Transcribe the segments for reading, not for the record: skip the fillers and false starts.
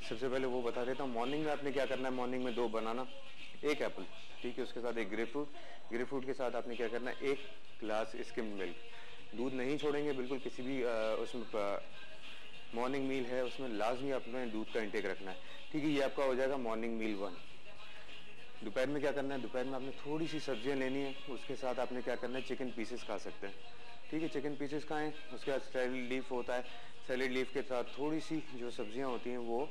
सबसे पहले वो बता देता हूँ। मॉर्निंग में आपने क्या करना है, मॉर्निंग में 2 बनाना, 1 एप्पल, ठीक है, उसके साथ 1 ग्रेपफ्रूट के साथ आपने क्या करना है 1 ग्लास स्किम्ड मिल्क। दूध नहीं छोड़ेंगे बिल्कुल किसी भी उसमें मॉर्निंग मील है उसमें लाजमी अपने दूध का इंटेक रखना है, ठीक है। ये आपका हो जाएगा मॉर्निंग मील 1। दोपहर में क्या करना है, दोपहर में आपने थोड़ी सी सब्जियां लेनी है, उसके साथ आपने क्या करना है चिकन पीसेस खा सकते हैं, ठीक है, चिकन पीसेस खाएं। उसके बाद सैलेड लीफ होता है, सैलेड लीफ के साथ थोड़ी सी जो सब्जियां होती हैं वो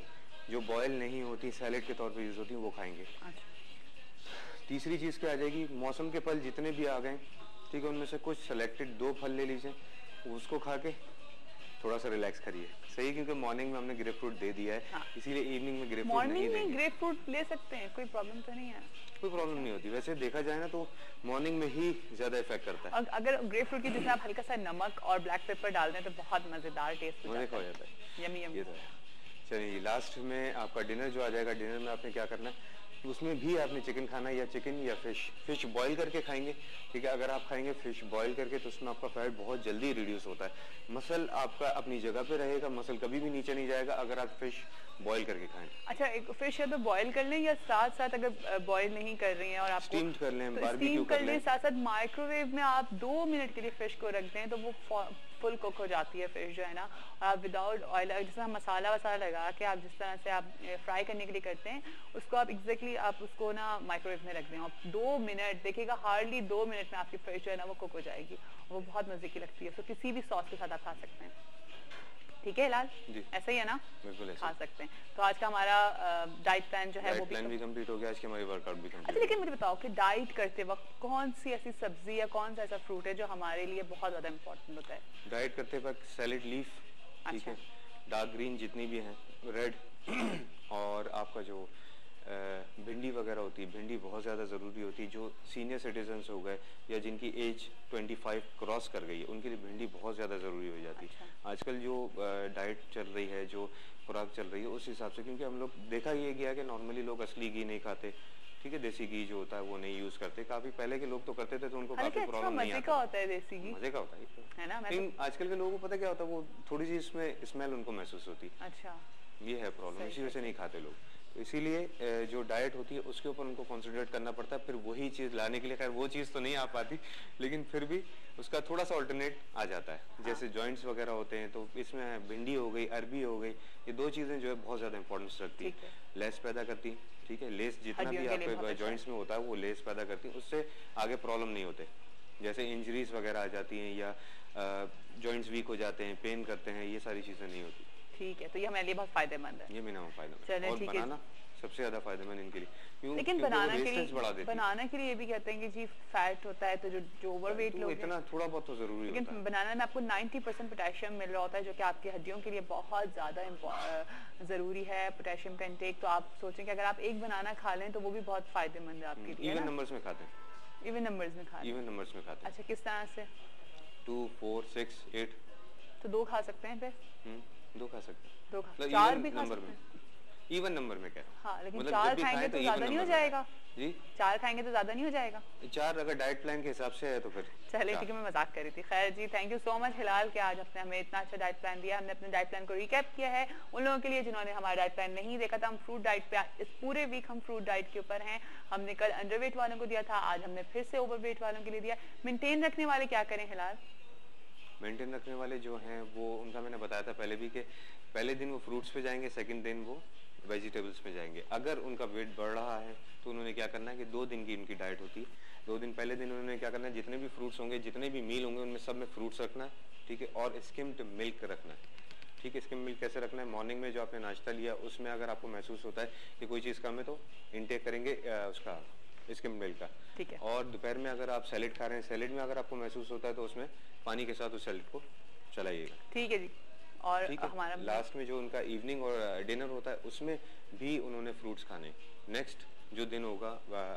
जो बॉयल नहीं होती सैलेड के तौर पे यूज़ होती हैं वो खाएंगे। तीसरी चीज़ क्या आ जाएगी, मौसम के फल जितने भी आ गए, ठीक है, उनमें से कुछ सेलेक्टेड 2 फल ले लीजिए, उसको खा के थोड़ा सा रिलैक्स करिए, सही, क्योंकि मॉर्निंग में हमने ग्रेप फ्रूट दे दिया है, हाँ। इसीलिए इवनिंग में ग्रेप फ्रूट नहीं देंगे। मॉर्निंग में ग्रेप फ्रूट ले सकते हैं, कोई प्रॉब्लम तो नहीं है? कोई प्रॉब्लम नहीं होती, वैसे देखा जाए ना तो मॉर्निंग में ही ज्यादा इफेक्ट करता है। और अगर ग्रेप फ्रूट की जिसमें आप हल्का सा नमक और ब्लैक पेपर डाल दें तो बहुत मजेदार टेस्ट हो जाता है। Yummy yummy. चलिए लास्ट में आपका डिनर जो आ जाएगा, डिनर में आपने क्या करना है, उसमें भी आपने चिकन खाना है, या चिकन या फिश बॉईल करके खाएंगे, ठीक है। अगर आप खाएंगे फिश बॉईल करके तो उसमें आपका फैट बहुत जल्दी रिड्यूस होता है, मसल आपका अपनी जगह पे रहेगा, मसल कभी भी नीचे नहीं जाएगा अगर आप फिश बॉईल करके खाएं। अच्छा, एक फिश है तो बॉईल कर लें, या साथ साथ अगर बॉईल नहीं कर रही हैं और आप स्टीम कर लें, तो बारबेक्यू कर लें, साथ साथ माइक्रोवेव में आप 2 मिनट के लिए फिश को रख दें तो वो फुल कुक हो जाती है फिश जो है ना। और आप विदाउट ऑयल, जैसे मसाला वसाला लगा के आप जिस तरह से आप फ्राई करने के लिए करते हैं उसको आप एग्जैक्टली आप उसको ना माइक्रोवेव में रख दें और 2 मिनट देखिएगा, हार्डली 2 मिनट में आपकी फिश जो है ना वो कुक हो जाएगी, वो बहुत मजे की लगती है। तो किसी भी सॉस के साथ आप खा सकते हैं, ठीक है हिलाल, ऐसा ही है ना? बिल्कुल खा सकते हैं। तो आज का हमारा डाइट प्लान जो है वो भी कंप्लीट हो गया, आज की हमारी वर्कआउट भी कंप्लीट। अच्छा, लेकिन मुझे बताओ कि डाइट करते वक्त कौन सी ऐसी सब्जी या कौन सा ऐसा फ्रूट है जो हमारे लिए बहुत ज्यादा इम्पोर्टेंट होता है? डाइट करते वक्त सैलेड लीफ, ठीक है, डार्क ग्रीन जितनी भी हैं, रेड और आपका जो भिंडी वगैरह होती है, भिंडी बहुत ज़्यादा ज़रूरी होती है। जो सीनियर सिटीजन्स हो गए या जिनकी एज 25 क्रॉस कर गई है उनके लिए भिंडी बहुत ज़्यादा ज़रूरी हो जाती है। आजकल जो डाइट चल रही है, जो खुराक चल रही है उस हिसाब से, क्योंकि हम लोग देखा ये गया कि नॉर्मली लोग असली घी नहीं खाते, ठीक है, देसी घी जो होता है वो नहीं यूज करते। काफी पहले के लोग तो करते थे तो उनको काफी प्रॉब्लम नहीं आता। मजे का होता है देसी घी, मजे का होता है ना। लेकिन आजकल के लोगों को पता क्या होता है, वो थोड़ी सी इसमें स्मेल उनको महसूस होती है। अच्छा, ये है प्रॉब्लम, इसी वजह से नहीं खाते लोग। तो इसीलिए जो डाइट होती है उसके ऊपर उनको कॉन्सेंट्रेट करना पड़ता है। फिर वही चीज़ लाने के लिए, खैर वो चीज़ तो नहीं आ पाती, लेकिन फिर भी उसका थोड़ा सा ऑल्टरनेट आ जाता है। जैसे जॉइंट्स वगैरह होते हैं तो इसमें भिंडी हो गई, अरबी हो गई, ये 2 चीज़ें जो है बहुत ज़्यादा इंपॉर्टेंस रखती है। लेस पैदा करती, ठीक है, लेस जितना भी आपके जॉइंट्स में होता है वो लेस पैदा करती है, उससे आगे प्रॉब्लम नहीं होते। जैसे इंजरीज वगैरह आ जाती हैं या जॉइंट्स वीक हो जाते हैं, पेन करते हैं, ये सारी चीज़ें नहीं होती। ठीक है, तो ये हमारे लिए बहुत फायदेमंद है। ये मिनिमम फायदेमंद है। और बनाना सबसे ज्यादा फायदेमंद इनके लिए। लेकिन बनाना के लिए ये भी कहते हैं कि जी फैट होता है, तो जो ओवरवेट लोग इतना थोड़ा बहुत तो जरूरी होता है। लेकिन बनाना में आपको 90% पोटेशियम मिल रहा होता है जो कि आपकी हड्डियों के लिए बहुत ज्यादा जरूरी है, पोटेशियम का इंटेक। तो आप सोचें कि अगर आप एक बनाना खा लें तो वो भी बहुत फायदेमंद है आपके लिए। इवन नंबर्स में खाते हैं, इवन नंबर्स में खाते हैं। अच्छा, किस तरह से? 2, 4, 6, 8, तो 2 खा सकते हैं फिर? 2 खा सकते हैं, 2 खा, 4 भी खा सकते हैं। इवन नंबर में क्या है? हाँ, लेकिन 4 खाएंगे तो ज्यादा नहीं हो जाएगा जी? 4 खाएंगे तो ज्यादा नहीं हो जाएगा? 4 अगर डाइट प्लान के हिसाब से है तो फिर चलिए ठीक है, मैं मजाक कर रही थी। खैर जी, थैंक यू सो मच हिलाल के आज आपने हमें इतना अच्छा डाइट प्लान दिया। हमने अपने डाइट प्लान को रिकैप किया है उन लोगों के लिए जिन्होंने हमारा डाइट प्लान नहीं देखा था। हम फ्रूट डाइट पे इस पूरे वीक हम फ्रूट डाइट के ऊपर हैं। हमने कल अंडरवेट वालों को दिया था, आज हमने फिर से ओवरवेट वालों के लिए दिया। मेंटेन रखने वाले क्या करें हिलाल? मेंटेन रखने वाले जो हैं वो, उनका मैंने बताया था पहले भी कि पहले दिन वो फ्रूट्स पे जाएंगे, सेकंड दिन वो वेजिटेबल्स पे जाएंगे। अगर उनका वेट बढ़ रहा है तो उन्होंने क्या करना है कि 2 दिन की उनकी डाइट होती है। 2 दिन पहले दिन उन्होंने क्या करना है, जितने भी फ्रूट्स होंगे, जितने भी मील होंगे उनमें सब में फ्रूट्स रखना है, ठीक है, और स्किम्ड मिल्क रखना है, ठीक है। स्किम्ड मिल्क कैसे रखना है? मॉर्निंग में जो आपने नाश्ता लिया उसमें अगर आपको महसूस होता है कि कोई चीज़ कम है तो इनटेक करेंगे उसका स्किम्ड मिल्क का, ठीक है। और दोपहर में अगर आप सैलेड खा रहे हैं, सैलेड में अगर आपको महसूस होता है तो उसमें पानी के साथ उस सैलेड को चलाइएगा, ठीक है जी। और हमारा लास्ट में जो उनका इवनिंग और डिनर होता है उसमें भी उन्होंने फ्रूट्स खाने। नेक्स्ट जो दिन होगा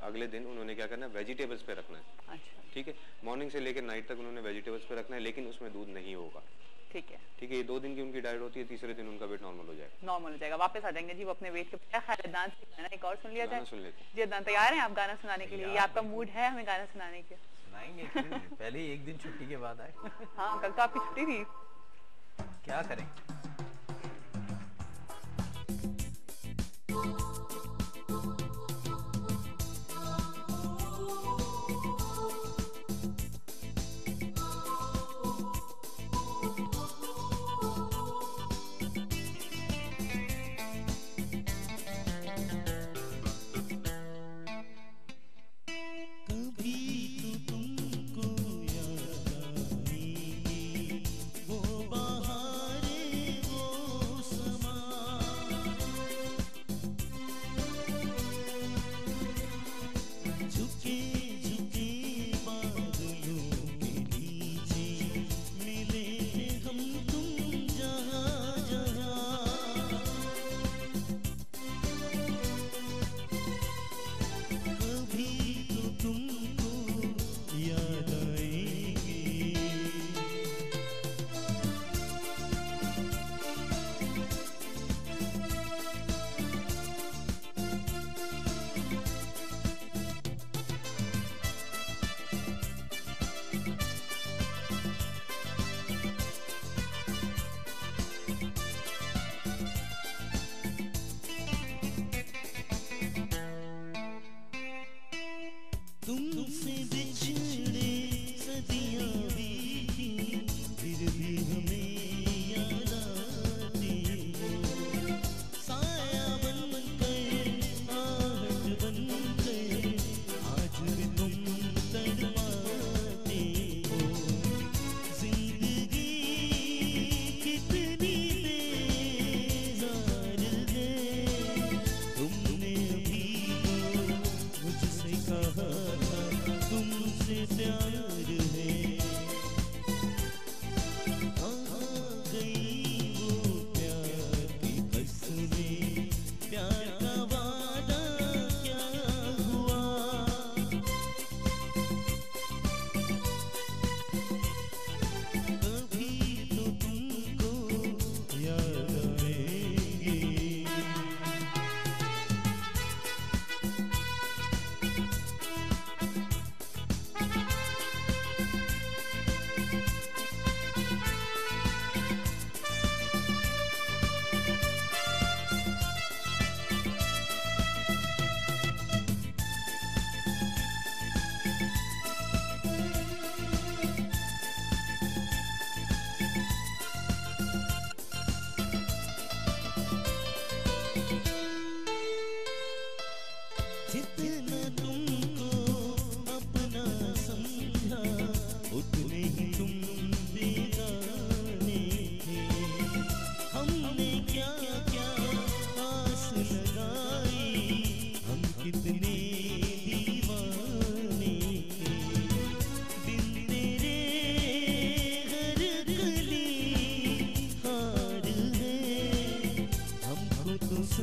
अगले दिन उन्होंने क्या करना है, वेजिटेबल्स पे रखना है। अच्छा, ठीक है, मॉर्निंग से लेकर नाइट तक उन्होंने वेजिटेबल्स पे रखना है, लेकिन उसमें दूध नहीं होगा। ठीक है, ठीक है, ये 2 दिन की उनकी डाइट होती है। तीसरे दिन उनका वेट नॉर्मल हो जाएगा, वापस आ जाएंगे जी वो अपने वेट के। क्या ख्याल है, डांस करना एक और सुन लिया जाए? सुन लेते जी अदनान, तैयार हैं आप गाना सुनाने के लिए? ये आपका मूड है हमें गाना सुनाने के? सुनाएंगे, पहले ही 1 दिन छुट्टी के बाद आए। हाँ, कल तो आपकी छुट्टी थी। क्या करें?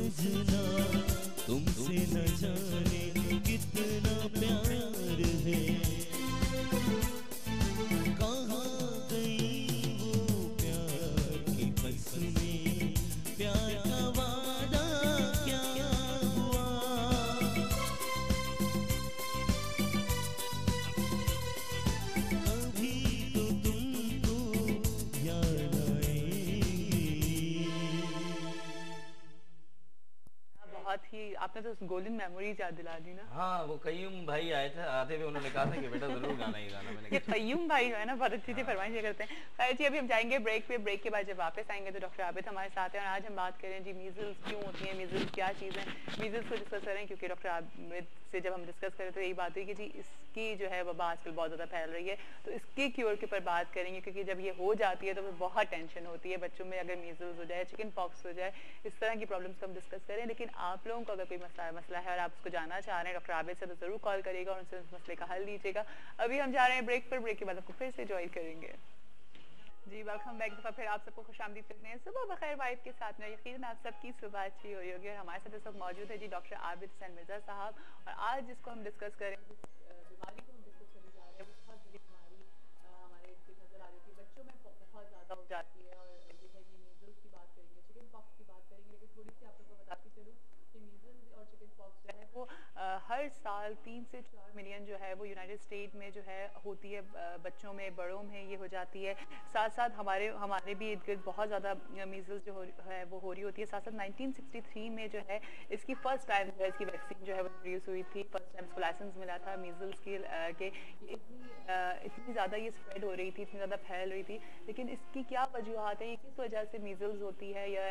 सजना तुमसे न जाने कितना प्यार है, कहाँ गई वो प्यार की कसमें, प्यार का वादा क्या हुआ। अभी तो तुमको याद आएगी। बहुत ही आपने तो गोल्डन मेमोरीज याद दिला दी ना। हाँ, वो कईयूम भाई आए थे, आते हुए उन्होंने कहा था कि बेटा जरूर गाना ये गाना। मैंने ये कयूम भाई जो है ना बहुत अच्छी अच्छी फरमाइशें करते हैं। खैर जी, अभी हम जाएंगे ब्रेक पे। ब्रेक के बाद जब वापस आएंगे तो डॉक्टर आबिद हमारे साथ हैं और आज हम बात करें जी मीजल्स क्यों होती हैं, मीजल्स क्या चीज़ है, मीजल्स को डिस्कस करें क्योंकि डॉक्टर आबिद से जब हम डिस्कस करें तो यही बात हुई कि जी इसकी जो है वबा आजकल बहुत ज़्यादा फैल रही है, तो इसके क्योर के ऊपर बात करेंगे क्योंकि जब ये हो जाती है तो फिर बहुत टेंशन होती है बच्चों में। अगर मीजल्स हो जाए, चिकन पॉक्स हो जाए, इस तरह की प्रॉब्लम्स को हम डिस्कस करें। लेकिन आप लोगों को अगर कोई मसला है और आप उसको जानना चाह रहे हैं डॉक्टर आबिद से तो ज़रूर कॉल करिएगा और उनसे उस मसले का हल लीजिएगा। अभी हम जा रहे हैं ब्रेक पर, ब्रेक के बाद आपको फिर से ज्वाइन करेंगे। जी वेलकम बैक। दफ़ा फिर आप सबको खुशामदीद करते हैं सुबह बखैर वाइफ के साथ में। यकीनन आप सबकी सुबह अच्छी हो रही होगी और हमारे साथ इस वक्त मौजूद है जी डॉक्टर आबिद हुसैन मिर्ज़ा साहब। और आज जिसको हम डिस्कस करें, बीमारी को हम डिस्कस करने जा रहे हैं, वो बहुत बड़ी बीमारी हमारे नज़र आ रही थी, बच्चों में बहुत ज़्यादा हो जाती है और ये है कि मीजल्स की बात करेंगे, चिकन पॉक्स की बात करेंगे। लेकिन थोड़ी सी आप लोगों को बताती चलूँ कि मीजल्स और चिकन पॉक्स जो है वो हर साल 3 से 4 मिलियन जो है वो यूनाइटेड स्टेट में जो है होती है, बच्चों में, बड़ों में ये हो जाती है। साथ साथ हमारे भी इर्द गिर्द बहुत ज़्यादा मीजल्स जो है वो हो रही होती है। साथ साथ 1963 में जो है इसकी फर्स्ट टाइम जो है इसकी वैक्सीन जो है वो इंट्रोड्यूस हुई थी। फर्स्ट टाइम इसको लाइसेंस मिला था मीजल्स के इतनी ज़्यादा ये स्प्रेड हो रही थी, इतनी ज़्यादा फैल रही थी। लेकिन इसकी क्या वजूहत है, ये किस वजह से मीजल्स होती है या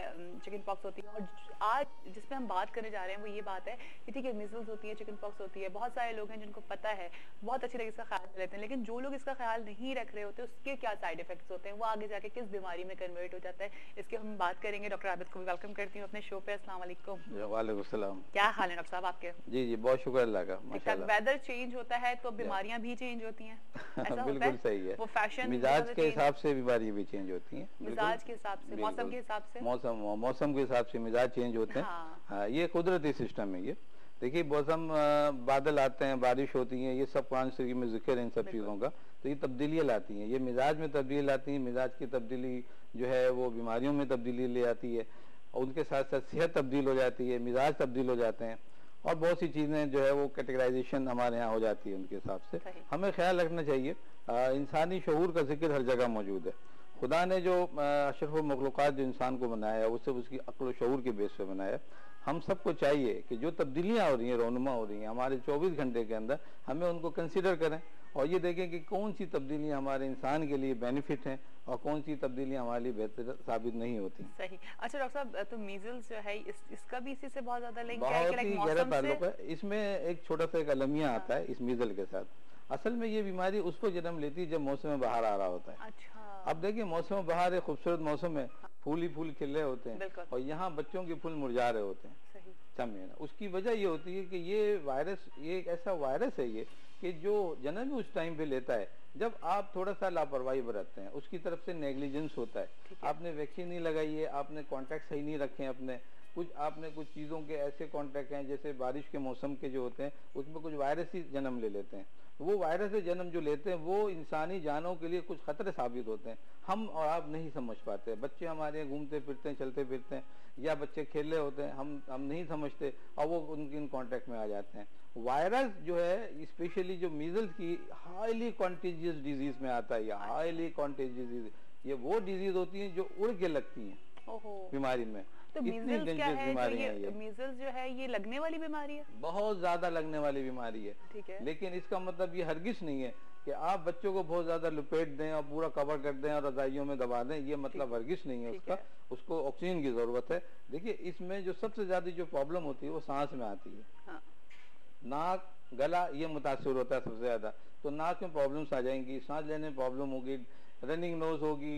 चिकन पॉक्स होती है। और आज जिस पे हम बात करने जा रहे हैं वो ये बात है कि ठीक है मीजल्स होती है, चिकन पॉक्स होती है, बहुत सारे लोग हैं जिनको पता है, बहुत अच्छी तरीके से ख्याल लेते हैं। लेकिन जो लोग इसका ख्याल नहीं रख रहे होते उसके क्या साइड इफेक्ट्स होते हैं, वो आगे जाके किस बीमारी में कन्वर्ट हो जाता है, इसके हम बात करेंगे। डॉक्टर आबिद को भी वेलकम करती हूँ अपने शो पे। अस्सलाम वालेकुम। वालेकुम सलाम। क्या हाल है डॉक्टर साहब आपके? जी जी बहुत शुक्र अल्लाह का, माशाल्लाह। वेदर चेंज होता है तो बीमारियां भी चेंज होती हैं, ऐसा होता बिल्कुल है? सही है। वो फैशन मिजाज के हिसाब से बीमारी भी चेंज होती हैं, मिजाज के हिसाब से, मौसम बिल्कुल। के हिसाब से, मौसम के हिसाब से मिजाज चेंज होते हैं। हाँ। हाँ, ये कुदरती सिस्टम है। ये देखिए मौसम, बादल आते हैं, बारिश होती है, ये सब कुरान शरीफ में जिक्र है इन सब चीज़ों का। तो ये तब्दीलियाँ लाती हैं, ये मिजाज में तब्दीली लाती हैं। मिजाज की तब्दीली जो है वो बीमारियों में तब्दीली ले आती है और उनके साथ साथ सेहत तब्दील हो जाती है, मिजाज तब्दील हो जाते हैं और बहुत सी चीज़ें जो है वो कैटेगराइजेशन हमारे यहाँ हो जाती है उनके हिसाब से। हमें ख्याल रखना चाहिए, इंसानी शऊर का जिक्र हर जगह मौजूद है। खुदा ने जो अशरफ मखलूक़ात जो इंसान को बनाया है उसे उसकी अक्ल शऊर के बेस पे बनाया। हम सबको चाहिए कि जो तब्दीलियाँ हो रही हैं, रोनुमा हो रही हैं हमारे 24 घंटे के अंदर, हमें उनको कंसीडर करें और ये देखें कि कौन सी तब्दीलियाँ हमारे इंसान के लिए बेनिफिट हैं और कौन सी तब्दीलियाँ हमारे लिए बेहतर साबित नहीं होती। सही। अच्छा डॉक्टर साहब, तो मीजल्स जो है इसका भी इसी से बहुत ज्यादा लिंक है बहुत कि ही गहरा ताल्लुक है। इसमें एक छोटा सा एक अलमिया आता है इस मीजल के साथ। असल में ये बीमारी उसको जन्म लेती है जब मौसम बहार आ रहा होता है। अच्छा। अब देखिए मौसम बहार एक खूबसूरत मौसम है, फूल ही फूल खिल रहे होते हैं और यहाँ बच्चों के फूल मुरझा रहे होते हैं। सही। समझे? उसकी वजह ये होती है कि ये वायरस, ये एक ऐसा वायरस है ये कि जो जन्म उस टाइम पे लेता है जब आप थोड़ा सा लापरवाही बरतते हैं, उसकी तरफ से नेग्लिजेंस होता है। आपने वैक्सीन नहीं लगाई है, आपने कॉन्टैक्ट सही नहीं रखे हैं अपने, आपने कुछ चीज़ों के ऐसे कॉन्टैक्ट हैं जैसे बारिश के मौसम के जो होते हैं उसमें कुछ वायरस ही जन्म ले लेते हैं। वो वायरस से जन्म जो लेते हैं वो इंसानी जानों के लिए कुछ खतरे साबित होते हैं। हम और आप नहीं समझ पाते। बच्चे हमारे घूमते फिरते हैं, चलते फिरते हैं या बच्चे खेल रहे होते हैं, हम नहीं समझते और वो उनके कॉन्टैक्ट में आ जाते हैं। वायरस जो है स्पेशली जो मीजल्स की हाईली कॉन्टेजियस डिजीज में आता है, या हाईली कॉन्टेजियस डिजीज, ये वो डिजीज होती है जो उड़ के लगती है बीमारी में। तो मीजल्स क्या है? ये मीजल्स जो है ये लगने वाली बीमारी है, बहुत ज्यादा लगने वाली बीमारी है। ठीक है। लेकिन इसका मतलब ये हरगिज नहीं है कि आप बच्चों को बहुत ज्यादा लपेट दें और पूरा कवर कर दें और रजाइयों में दबा दें, ये मतलब हरगिज नहीं है उसका। उसको ऑक्सीजन की जरूरत है। देखिए इसमें जो सबसे ज्यादा जो प्रॉब्लम होती है वो सांस में आती है। हाँ। नाक, गला ये मुतासर होता है सबसे ज्यादा। तो नाक में प्रॉब्लम्स आ जाएंगी, सांस लेने में प्रॉब्लम होगी, रनिंग नोज होगी,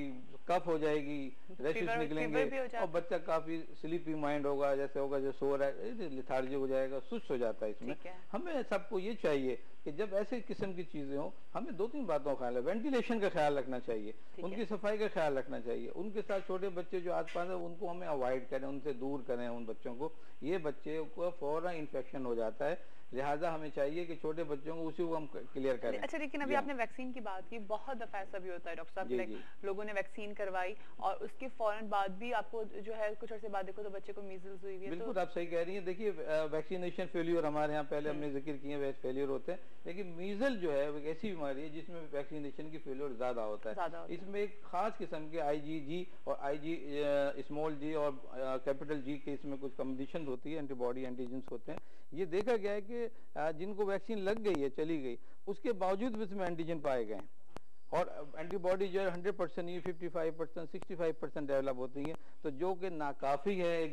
कफ हो जाएगी, रैशेस fever भी निकलेंगे हो जाता और बच्चा काफी स्लीपी माइंड होगा, जैसे होगा जो सो रहा है, लिथार्जिक हो जाएगा, सुस्त हो जाता है इसमें। ठीक है। हमें सबको ये चाहिए कि जब ऐसे किस्म की चीजें हो, हमें 2-3 बातों का ख्याल है। वेंटिलेशन का ख्याल रखना चाहिए, ठीक उनकी है। सफाई का ख्याल रखना चाहिए, उनके साथ छोटे बच्चे जो आसपास है उनको हमें अवॉइड करें, उनसे दूर करें उन बच्चों को। ये बच्चे को फौरन इन्फेक्शन हो जाता है, लिहाजा हमें चाहिए कि छोटे बच्चों को उसी को हम क्लियर करें। अच्छा, लेकिन अभी जी हाँ। आपने वैक्सीन की बात की, बहुत दफा ऐसा भी होता है डॉक्टर साहब, जी, लाइक जी। लोगों ने वैक्सीन करवाई और उसके फौरन बाद भी आपको जो है कुछ अर्से बाद देखो तो बच्चे को मीजल्स हुई हुई है। बिल्कुल तो आप सही कह रही हैं। देखिए वैक्सीनेशन फेल्यूर हमारे यहाँ पहले हमने जिक्र किए वैसे फेल्यूर होते हैं, लेकिन मीजल जो है वो एक ऐसी बीमारी है जिसमें वैक्सीनेशन की फेल्यूर ज्यादा होता ज्यादा है। होता है। इसमें एक खास किस्म के IgG और IG स्मॉल जी और कैपिटल G के इसमें कुछ कम्बिनेशन होती है, एंटीबॉडी एंटीजेंस होते हैं। ये देखा गया है कि जिनको वैक्सीन लग गई है, चली गई, उसके बावजूद भी इसमें एंटीजन पाए गए हैं और एंटीबॉडी जो है 100% नहीं, 55%, 65% डेवलप होती है, तो जो कि नाकाफी है एक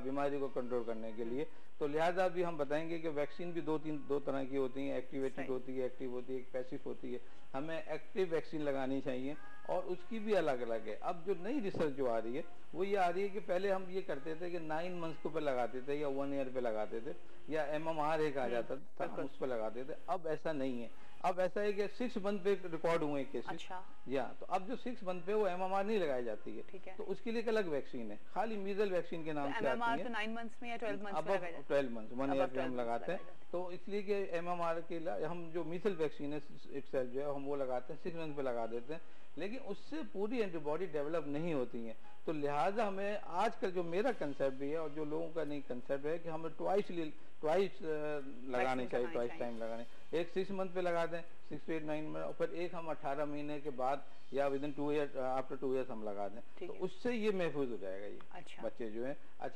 बीमारी को कंट्रोल करने के लिए। तो लिहाजा भी हम बताएंगे कि वैक्सीन भी दो तरह की होती हैं, एक्टिवेटेड सही। होती है, एक्टिव होती है, एक पैसिव होती है। हमें एक्टिव वैक्सीन लगानी चाहिए और उसकी भी अलग अलग है। अब जो नई रिसर्च जो आ रही है वो ये आ रही है कि पहले हम ये करते थे कि 9 मंथ्स के ऊपर लगाते थे या 1 ईयर पे लगाते थे या MMR एक आ जाता था, हम उस पर लगाते थे। अब ऐसा नहीं है, अब ऐसा है कि 6 मंथ पे रिकॉर्ड हुए केसेस। अच्छा। या तो अब जो 6 मंथ पे वो MMR नहीं लगाई जाती है, ठीक है। तो उसके लिए एक अलग वैक्सीन है, खाली मीजल वैक्सीन के नाम से MMR आती तो है। 9 मंथ्स में या 12 मंथ्स में अब लगाया जाता 12 मंथ 1 Above ईयर पे 12 हम months लगाते हैं, लगाया जाता तो इसलिए कि MMR के हम जो मीजल वैक्सीन है itself जो है हम वो लगाते हैं, 6 मंथ पे लगा देते हैं, लेकिन उससे पूरी एंटीबॉडी डेवलप नहीं होती है। तो लिहाजा हमें आजकल जो मेरा कंसेप्ट भी है और जो लोगों का नहीं कंसेप्ट है कि हमें ट्वाइस लगाने चाहिए, ट्वाइस टाइम लगाने। एक 6 मंथ पे लगा दें, 6 to 9 में, और फिर एक हम 18 महीने के बाद या विदिन 2 ईयर आफ्टर 2 ईयर्स हम लगा दें, ठीक तो है। उससे ये महफूज हो जाएगा ये अच्छा। बच्चे जो है। अच्छा